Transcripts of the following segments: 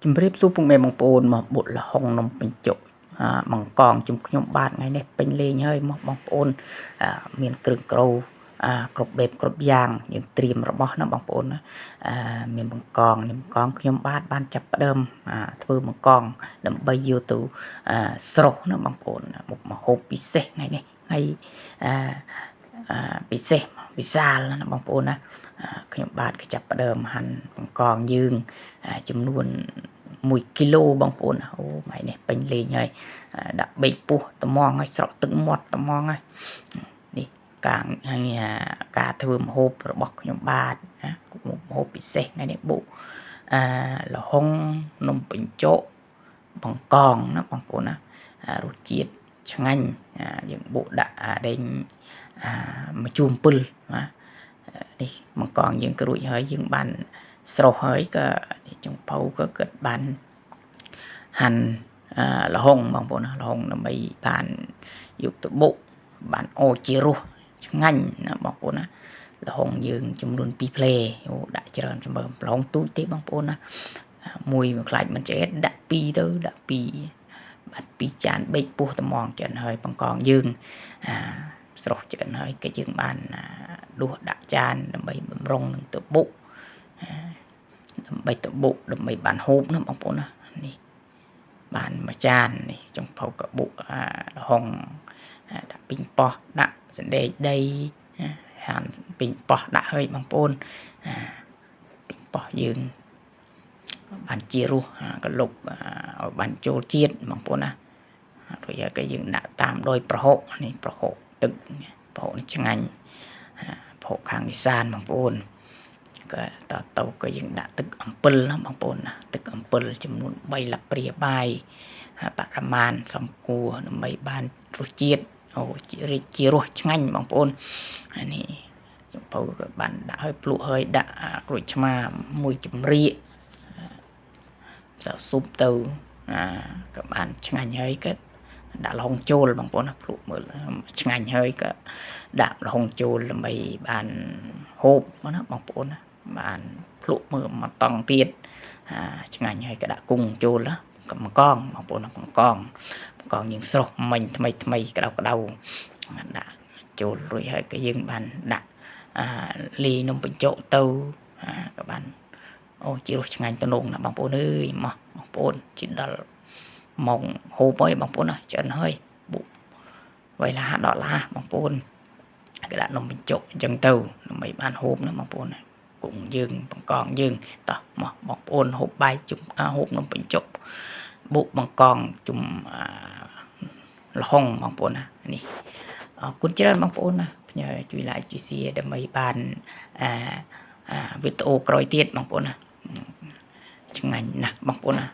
ជំរាបសួរពុកម៉ែបងប្អូនមកបុតលហុងនំបញ្ចុកបង្កងជុំខ្ញុំបាទថ្ងៃនេះពេញលេងហើយមកបងប្អូនមានគ្រឿងក្រូគ្រប់បែបគ្រប់យ៉ាងយើងត្រៀមរបស់ណាបងប្អូនណាមានបង្កងខ្ញុំបាទបានចាប់ផ្ដើមធ្វើបង្កងដើម្បីយកទៅស្រុះណាបងប្អូនមុខម្ហូបពិសេសថ្ងៃនេះថ្ងៃពិសេសវិសាលណាបងប្អូនណាខ្ញុំបាទក៏ចាប់ផ្ដើមហាន់បង្កងយើងចំនួន1 គីឡូបងប្អូនអូម៉ៃនេះពេញលេងហើយដាក់បេកពោះត្មងឲ្យស្រក់ទឹកមាត់ត្មងហើយនេះការធ្វើម្ហូបរបស់ខ្ញុំបាទណាម្ហូបពិសេសថ្ងៃនេះបុលហុងនំបញ្ចុកបង្កងណាបងប្អូនណារសជាតិឆ្ងាញ់យើងបុដាក់ដេញម្ជូរអំពិលណានេះបង្កងយើងក៏រួចហើយយើងបានស្រុះហើយក៏ចុងភៅក៏គិតបានហាន់លហុងបងប្អូនលហុងដើម្បីបានយកទៅបុកបានអូជារសឆ្ងាញ់ណាបងប្អូនណាលហុងយើងចំនួន2ផ្លេដាក់ច្រើនសម្បើលហុងទូចទេបងប្អូនណាមួយខ្លាចមិនចេះដាក់2ទៅដាក់2បាត់2ចានបេកពោះត្មងចិនហើយបង្កងយើងស្រុះចិនហើយក៏យើងបានដួសដាក់ចានដើម្បីបំរុងនឹងទៅបុកដើម្បីទៅបុកដើម្បីបានហូបណាបងប្អូនណានេះបានមួយចាននេះចុងភៅក៏បុកលហុងដាក់ពីងប៉ោះដាក់សណ្ដែកដីហាន់ពីងប៉ោះដាក់ហើយបងប្អូនពីងប៉ោះយើងបានជារសក៏លុបឲ្យបានចូលជាតិបងប្អូនណារួចហើយក៏យើងដាក់តាមដោយប្រហុកនេះប្រហុកទឹកប្រហុកឆ្ងាញ់ប្រហុកខាងនេសាទបងប្អូនក៏ទៅក៏យើងដាក់ទឹកអំពិលណាបងប្អូនណាទឹកអំពិលចំនួន3 លាបព្រាបាយបរិមាណសមគួរដើម្បីបានរសជាតិជារសឆ្ងាញ់បងប្អូននេះចំពោះក៏បានដាក់ឲ្យភ្លក់ហើយដាក់ក្រូចឆ្មាមួយចម្រៀកស៊ុបទៅក៏បានឆ្ងាញ់ហើយក៏ដាក់លហុងចូលបងប្អូនណាភ្លក់មើលឆ្ងាញ់ហើយក៏ដាក់លហុងចូលដើម្បីបានហូបណាបងប្អូនណាបានភ្លក់មើលមកតង់ទៀតឆ្ងាញ់ហើយក៏ដាក់គង់ចូលណាបង្កងបងប្អូនបង្កងយើងស្រុះមិញថ្មីក្តៅដាក់ចូលរួចហើយក៏យើងបានដាក់លីនំបញ្ចុកទៅក៏បានអូជារសឆ្ងាញ់តំណងណាបងប្អូនអើយមកបងប្អូនជិះដល់ម៉ោងហូបហើយបងប្អូនណាច្រើនហើយបុកໄວឡាដល់ឡាបងប្អូនក៏ដាក់នំបញ្ចុកអញ្ចឹងទៅដើម្បីបានហូបណាបងប្អូនណាគង់យើងបង្កងយើងតោះមកបងប្អូនហូបបាយជុំហូបនំបញ្ចុកបុកបង្កងជុំលហុងបងប្អូនណានេះអរគុណច្រើនបងប្អូនណាផ្ញើជួយ like ជួយ share ដើម្បីបានវីដេអូក្រោយទៀតបងប្អូនណាឆ្ងាញ់ណាស់បងប្អូនណា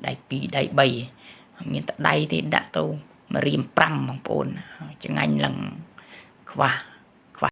ដៃ2ដៃ3មានតែដៃទេដាក់ទៅ1រៀម5បងប្អូនឆ្ងាញ់ឡើងខ្វះ